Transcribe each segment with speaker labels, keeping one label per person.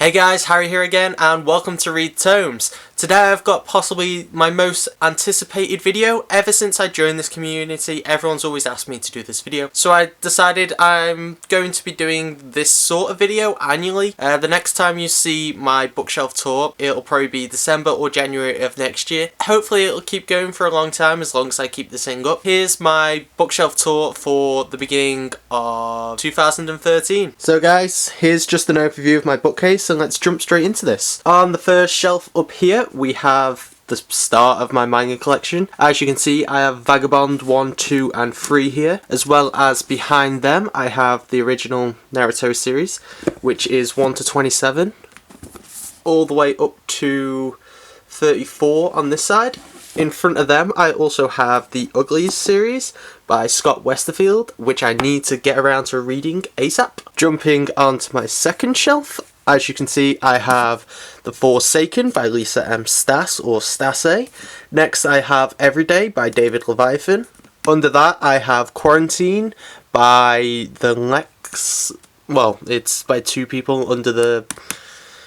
Speaker 1: Hey guys, Harry here again and welcome to Read Tomes. Today I've got possibly my most anticipated video. Ever since I joined this community, everyone's always asked me to do this video. So I decided I'm going to be doing this sort of video annually. The next time you see my bookshelf tour, it'll probably be December or January of next year. Hopefully it'll keep going for a long time as long as I keep this thing up. Here's my bookshelf tour for the beginning of 2013. So guys, here's just an overview of my bookcase and let's jump straight into this. On the first shelf up here, we have the start of my manga collection. As you can see, I have Vagabond 1, 2 and 3 here, as well as behind them I have the original Naruto series, which is 1 to 27, all the way up to 34 on this side. In front of them I also have the Uglies series by Scott Westerfeld, which I need to get around to reading ASAP. Jumping onto my second shelf, as you can see, I have The Forsaken by Lisa M. Stass, or Stasse. Next I have Everyday by David Leviathan. Under that I have Quarantine by the Lex... well, it's by two people under the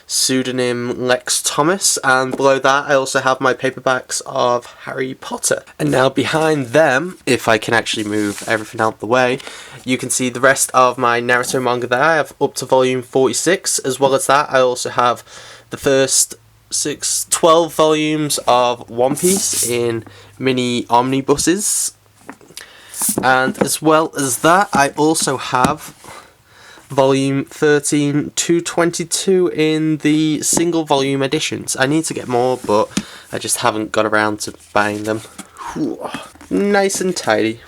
Speaker 1: pseudonym Lex Thomas, and below that I also have my paperbacks of Harry Potter. And now behind them, if I can actually move everything out of the way, you can see the rest of my Naruto manga there. I have up to volume 46, as well as that I also have the first 12 volumes of One Piece in mini omnibuses, and as well as that I also have volume 13 to 22 in the single volume editions. I need to get more, but I just haven't got around to buying them. Whew. Nice and tidy.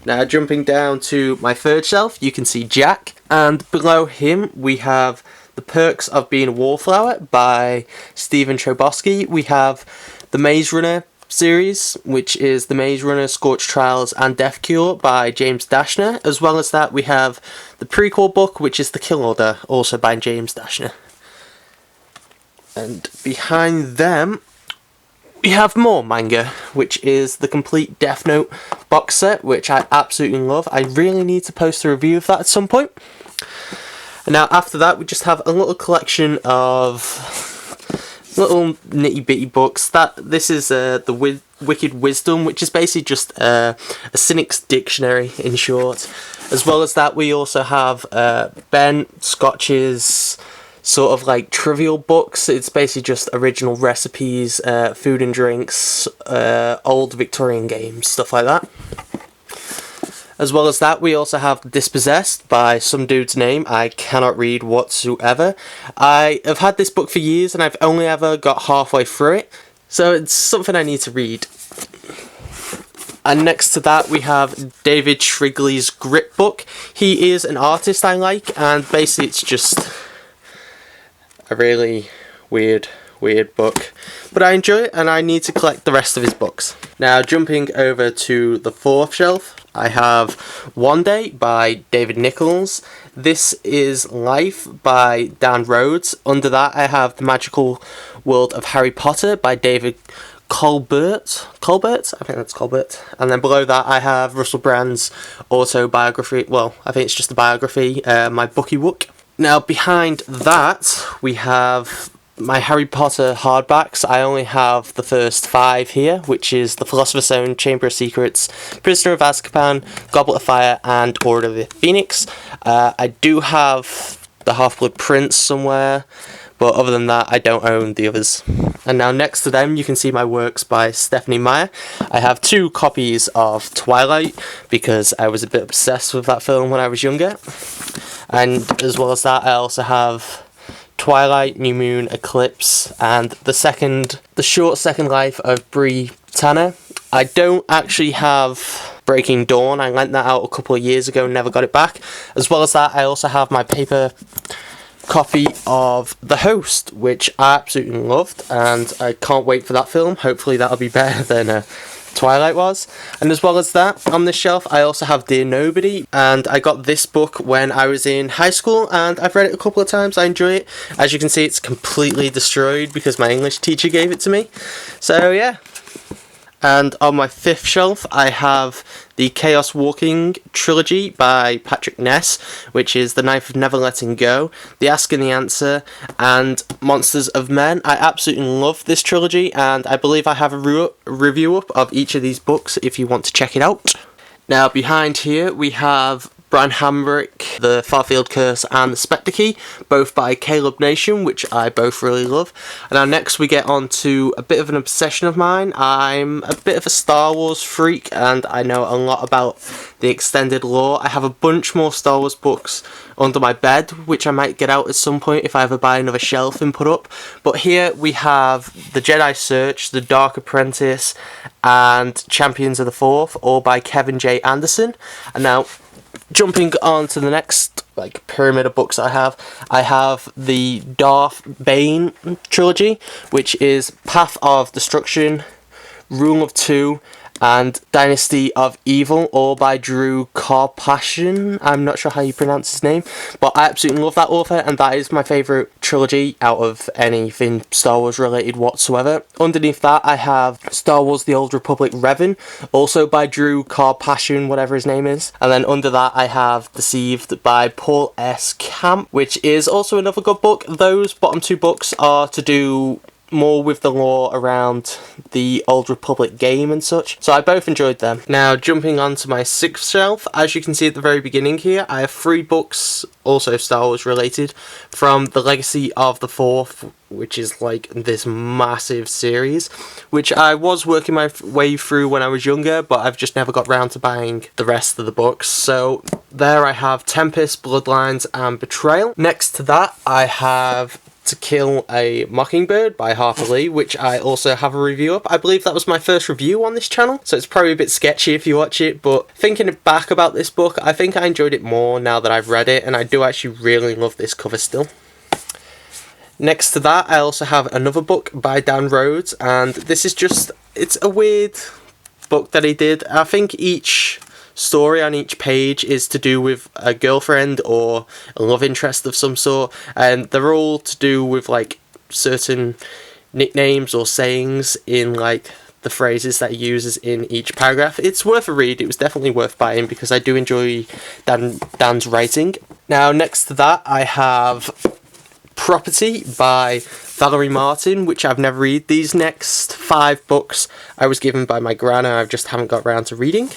Speaker 1: Now jumping down to my third shelf, you can see Jack, and below him we have The Perks of Being a Wallflower by Stephen Chbosky. We have the Maze Runner series, which is The Maze Runner, Scorched Trials and Death Cure by James Dashner. As well as that we have the prequel book, which is The Kill Order, also by James Dashner. And behind them we have more manga, which is the complete Death Note box set, which I absolutely love. I really need to post a review of that at some point. And now after that we just have a little collection of little nitty bitty books. This is the Wicked Wisdom, which is basically just a cynic's dictionary in short. As well as that we also have Ben Scotch's sort of like trivial books. It's basically just original recipes, food and drinks, old Victorian games, stuff like that. As well as that, we also have Dispossessed by some dude's name I cannot read whatsoever. I have had this book for years and I've only ever got halfway through it, so it's something I need to read. And next to that we have David Shrigley's Grip book. He is an artist I like, and basically it's just a really weird book, but I enjoy it and I need to collect the rest of his books. Now jumping over to the fourth shelf, I have One Day by David Nichols. This is Life by Dan Rhodes. Under that I have The Magical World of Harry Potter by David Colbert? I think that's Colbert. And then below that I have Russell Brand's autobiography, well, I think it's just a biography, My Bookie Wook. Now behind that we have my Harry Potter hardbacks. I only have the first 5 here, which is The Philosopher's Stone, Chamber of Secrets, Prisoner of Azkaban, Goblet of Fire and Order of the Phoenix. I do have the Half-Blood Prince somewhere, but other than that I don't own the others. And now next to them you can see my works by Stephenie Meyer. I have 2 copies of Twilight because I was a bit obsessed with that film when I was younger. And as well as that I also have Twilight, New Moon, Eclipse, and the short second life of Bree Tanner. I don't actually have Breaking Dawn. I lent that out a couple of years ago and never got it back. As well as that I also have my paper copy of The Host, which I absolutely loved, and I can't wait for that film. Hopefully that'll be better than Twilight was. And as well as that, on this shelf I also have Dear Nobody, and I got this book when I was in high school and I've read it a couple of times. I enjoy it. As you can see, it's completely destroyed because my English teacher gave it to me. So yeah. And on my fifth shelf, I have the Chaos Walking trilogy by Patrick Ness, which is The Knife of Never Letting Go, The Ask and the Answer, and Monsters of Men. I absolutely love this trilogy, and I believe I have a review up of each of these books if you want to check it out. Now, behind here, we have Brian Hamrick, The Farfield Curse and The Spectre Key, both by Caleb Nation, which I both really love. And now next we get on to a bit of an obsession of mine. I'm a bit of a Star Wars freak and I know a lot about the extended lore. I have a bunch more Star Wars books under my bed, which I might get out at some point if I ever buy another shelf and put up. But here we have The Jedi Search, The Dark Apprentice, and Champions of the Fourth, all by Kevin J. Anderson. And now, jumping on to the next pyramid of books I have the Darth Bane trilogy, which is Path of Destruction, Rule of Two, and Dynasty of Evil, all by Drew Karpyshyn. I'm not sure how you pronounce his name, but I absolutely love that author, and that is my favourite trilogy out of anything Star Wars related whatsoever. Underneath that, I have Star Wars The Old Republic Revan, also by Drew Karpyshyn, whatever his name is. And then under that, I have Deceived by Paul S. Camp, which is also another good book. Those bottom two books are to do more with the lore around the Old Republic game and such, so I both enjoyed them. Now, jumping on to my sixth shelf, as you can see at the very beginning here, I have 3 books, also Star Wars related, from The Legacy of the Fourth, which is this massive series, which I was working my way through when I was younger, but I've just never got round to buying the rest of the books. So there I have Tempest, Bloodlines, and Betrayal. Next to that, I have To Kill a Mockingbird by Harper Lee, which I also have a review up. I believe that was my first review on this channel, so it's probably a bit sketchy if you watch it, but thinking back about this book, I think I enjoyed it more now that I've read it, and I do actually really love this cover still. Next to that, I also have another book by Dan Rhodes, and this is it's a weird book that he did. I think each story on each page is to do with a girlfriend or a love interest of some sort, and they're all to do with certain nicknames or sayings in the phrases that he uses in each paragraph. It's worth a read. It was definitely worth buying because I do enjoy Dan's writing. Now, next to that, I have Property by Valerie Martin, which I've never read. These next 5 books I was given by my gran and I just haven't got around to reading.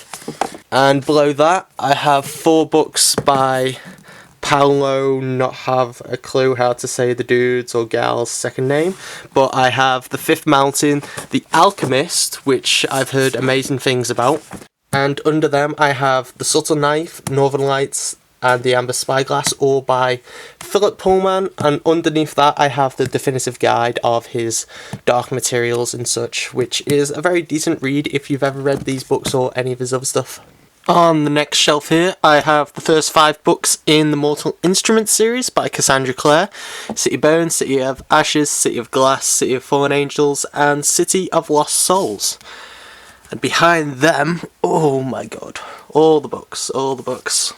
Speaker 1: And below that, I have 4 books by Paolo, not have a clue how to say the dude's or gal's second name, but I have The Fifth Mountain, The Alchemist, which I've heard amazing things about, and under them I have The Subtle Knife, Northern Lights, and The Amber Spyglass, all by Philip Pullman, and underneath that I have the definitive guide of his Dark Materials and such, which is a very decent read if you've ever read these books or any of his other stuff. On the next shelf here, I have the first 5 books in the Mortal Instruments series by Cassandra Clare: City of Bones, City of Ashes, City of Glass, City of Fallen Angels, and City of Lost Souls. And behind them, oh my god, all the books.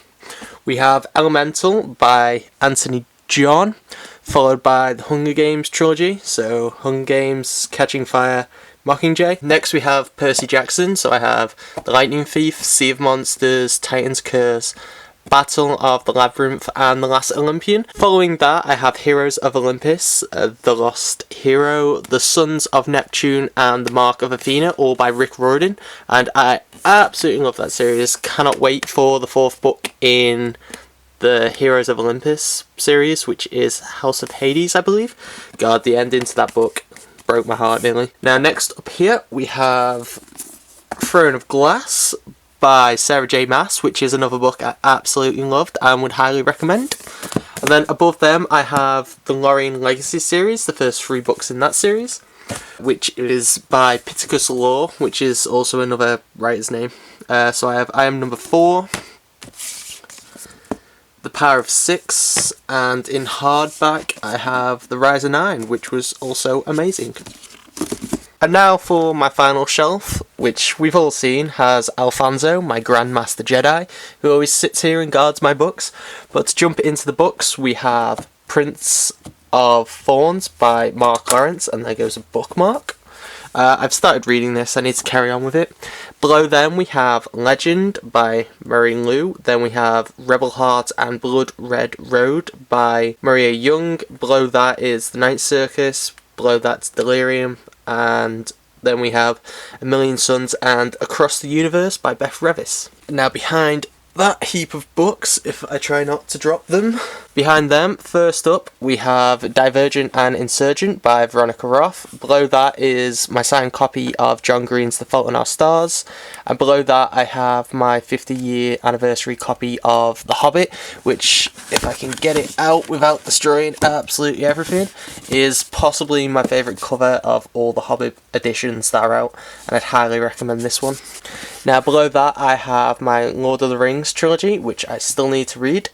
Speaker 1: We have Elemental by Anthony John, followed by the Hunger Games trilogy, so Hunger Games, Catching Fire, Mockingjay. Next we have Percy Jackson, so I have The Lightning Thief, Sea of Monsters, Titan's Curse, Battle of the Labyrinth, and The Last Olympian. Following that, I have Heroes of Olympus, The Lost Hero, The Sons of Neptune, and The Mark of Athena, all by Rick Riordan, and I absolutely love that series. Cannot wait for the 4th book in the Heroes of Olympus series, which is House of Hades, I believe. God, the ending to that book broke my heart nearly. Now, next up here, we have Throne of Glass by Sarah J. Maas, which is another book I absolutely loved and would highly recommend. And then above them, I have the Lorien Legacy series, the first 3 books in that series, which is by Pittacus Law, which is also another writer's name. So I have I Am Number 4, The Power of 6, and in hardback I have The Rise of 9, which was also amazing. And now for my final shelf, which we've all seen, has Alfonso, my Grandmaster Jedi, who always sits here and guards my books. But to jump into the books, we have Prince of Thorns by Mark Lawrence, and there goes a bookmark. I've started reading this, I need to carry on with it. Below them we have Legend by Murray Liu. Then we have Rebel Heart and Blood Red Road by Maria Young. Below that is The Night Circus. Below that's Delirium. And then we have A Million Suns and Across the Universe by Beth Revis. Now behind that heap of books, if I try not to drop them. Behind them, first up, we have Divergent and Insurgent by Veronica Roth. Below that is my signed copy of John Green's The Fault in Our Stars. And below that I have my 50-year anniversary copy of The Hobbit, which, if I can get it out without destroying absolutely everything, is possibly my favourite cover of all the Hobbit editions that are out, and I'd highly recommend this one. Now below that I have my Lord of the Rings trilogy, which I still need to read.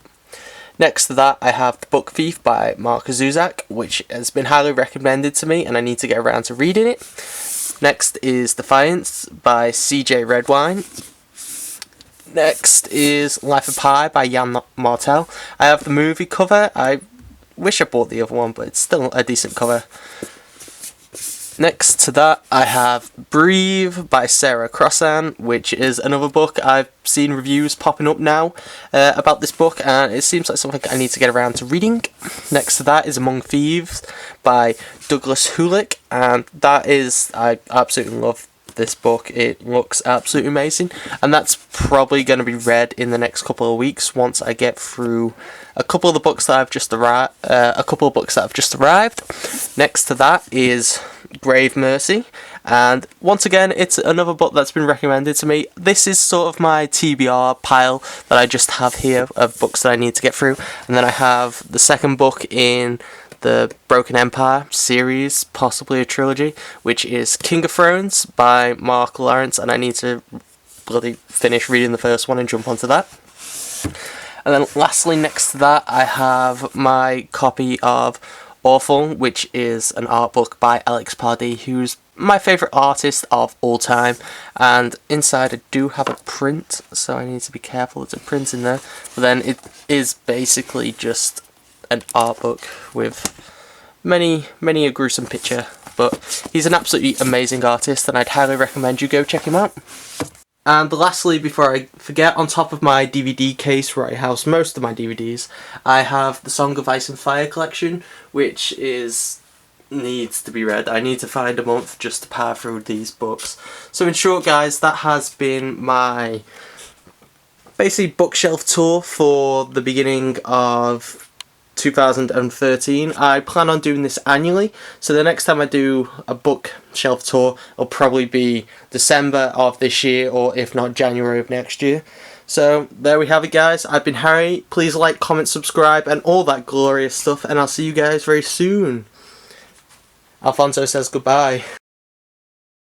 Speaker 1: Next to that I have The Book Thief by Mark Zuzak, which has been highly recommended to me and I need to get around to reading it. Next is Defiance by CJ Redwine. Next is Life of Pi by Jan Martel. I have the movie cover. I wish I bought the other one, but it's still a decent cover. Next to that, I have Breathe by Sarah Crossan, which is another book. I've seen reviews popping up now about this book, and it seems like something I need to get around to reading. Next to that is Among Thieves by Douglas Hulick, and that is, I absolutely love this book. It looks absolutely amazing, and that's probably going to be read in the next couple of weeks once I get through a couple of the books that I've just arrived. Next to that is Grave Mercy, and once again it's another book that's been recommended to me. This is sort of my TBR pile that I just have here of books that I need to get through, and then I have the second book in the Broken Empire series, possibly a trilogy, which is King of Thrones by Mark Lawrence, and I need to bloody finish reading the first one and jump onto that. And then lastly, next to that, I have my copy of Awful, which is an art book by Alex Pardee, who's my favourite artist of all time, and inside I do have a print, so I need to be careful. There's a print in there, but then it is basically just an art book with many a gruesome picture, but he's an absolutely amazing artist and I'd highly recommend you go check him out. And lastly, before I forget, on top of my DVD case where I house most of my DVDs, I have the Song of Ice and Fire collection, which needs to be read. I need to find a month just to power through these books. So in short guys, that has been my basically bookshelf tour for the beginning of 2013. I plan on doing this annually, so the next time I do a bookshelf tour will probably be December of this year, or if not January of next year. So there we have it guys. I've been Harry. Please like, comment, subscribe and all that glorious stuff, and I'll see you guys very soon. Alfonso says goodbye.